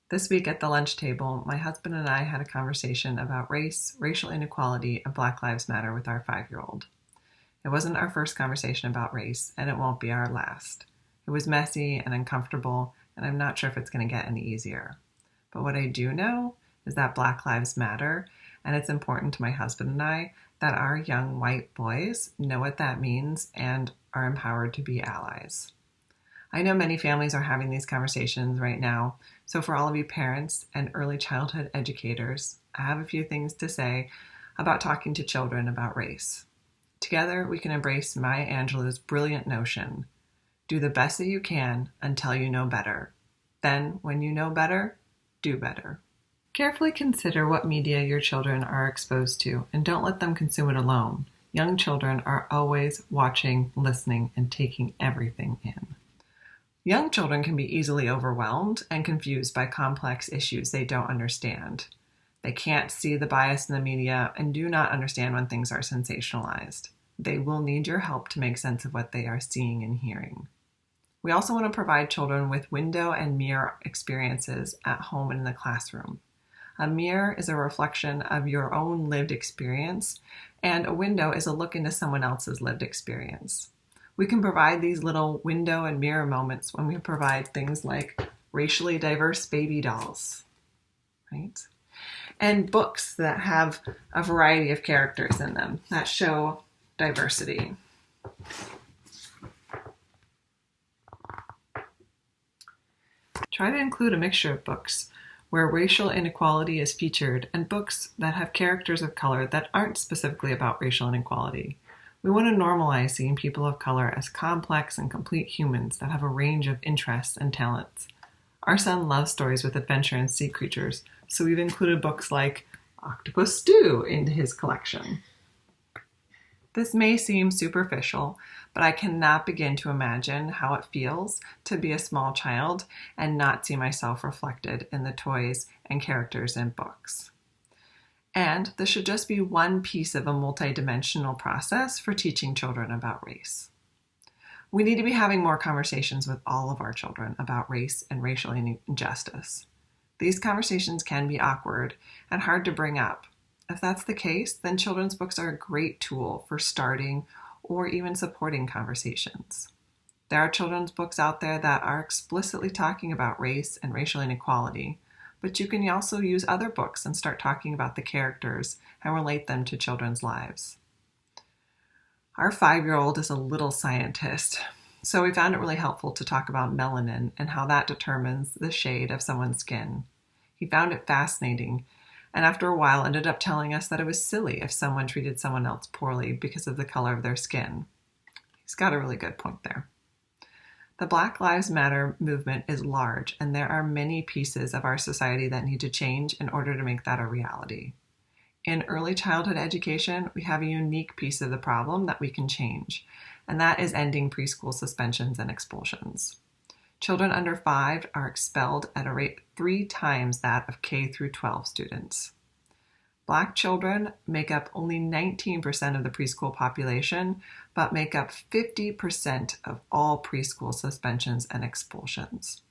This week at the lunch table, my husband and I had a conversation about race, racial inequality, and Black Lives Matter with our 5-year-old. It wasn't our first conversation about race, and it won't be our last. It was messy and uncomfortable, and I'm not sure if it's going to get any easier. But what I do know is that Black Lives Matter, and it's important to my husband and I that our young white boys know what that means and are empowered to be allies. I know many families are having these conversations right now, so for all of you parents and early childhood educators, I have a few things to say about talking to children about race. Together, we can embrace Maya Angelou's brilliant notion: do the best that you can until you know better. Then, when you know better, do better. Carefully consider what media your children are exposed to, and don't let them consume it alone. Young children are always watching, listening, and taking everything in. Young children can be easily overwhelmed and confused by complex issues they don't understand. They can't see the bias in the media and do not understand when things are sensationalized. They will need your help to make sense of what they are seeing and hearing. We also want to provide children with window and mirror experiences at home and in the classroom. A mirror is a reflection of your own lived experience, and a window is a look into someone else's lived experience. We can provide these little window and mirror moments when we provide things like racially diverse baby dolls, right? And books that have a variety of characters in them that show diversity. Try to include a mixture of books where racial inequality is featured and books that have characters of color that aren't specifically about racial inequality. We want to normalize seeing people of color as complex and complete humans that have a range of interests and talents. Our son loves stories with adventure and sea creatures, so we've included books like Octopus Stew into his collection. This may seem superficial, but I cannot begin to imagine how it feels to be a small child and not see myself reflected in the toys and characters in books. And this should just be one piece of a multidimensional process for teaching children about race. We need to be having more conversations with all of our children about race and racial injustice. These conversations can be awkward and hard to bring up. If that's the case, then children's books are a great tool for starting or even supporting conversations. There are children's books out there that are explicitly talking about race and racial inequality, but you can also use other books and start talking about the characters and relate them to children's lives. Our 5-year-old is a little scientist, so we found it really helpful to talk about melanin and how that determines the shade of someone's skin. He found it fascinating, and after a while ended up telling us that it was silly if someone treated someone else poorly because of the color of their skin. He's got a really good point there. The Black Lives Matter movement is large, and there are many pieces of our society that need to change in order to make that a reality. In early childhood education, we have a unique piece of the problem that we can change, and that is ending preschool suspensions and expulsions. Children under 5 are expelled at a rate 3 times that of K through 12 students. Black children make up only 19% of the preschool population, but make up 50% of all preschool suspensions and expulsions.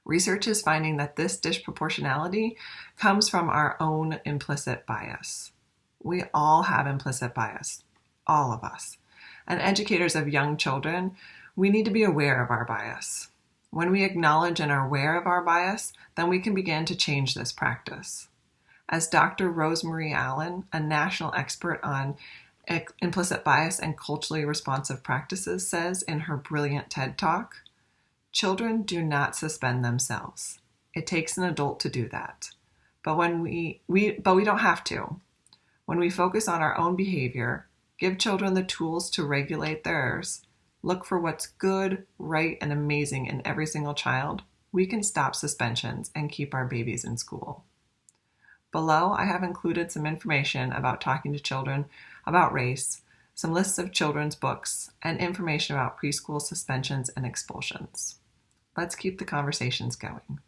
Research is finding that this disproportionality comes from our own implicit bias. We all have implicit bias, all of us. And educators of young children, we need to be aware of our bias. When we acknowledge and are aware of our bias, then we can begin to change this practice. As Dr. Rosemarie Allen, a national expert on implicit bias and culturally responsive practices, says in her brilliant TED Talk, children do not suspend themselves. It takes an adult to do that. But we don't have to. When we focus on our own behavior, give children the tools to regulate theirs, look for what's good, right, and amazing in every single child, we can stop suspensions and keep our babies in school. Below, I have included some information about talking to children about race, some lists of children's books, and information about preschool suspensions and expulsions. Let's keep the conversations going.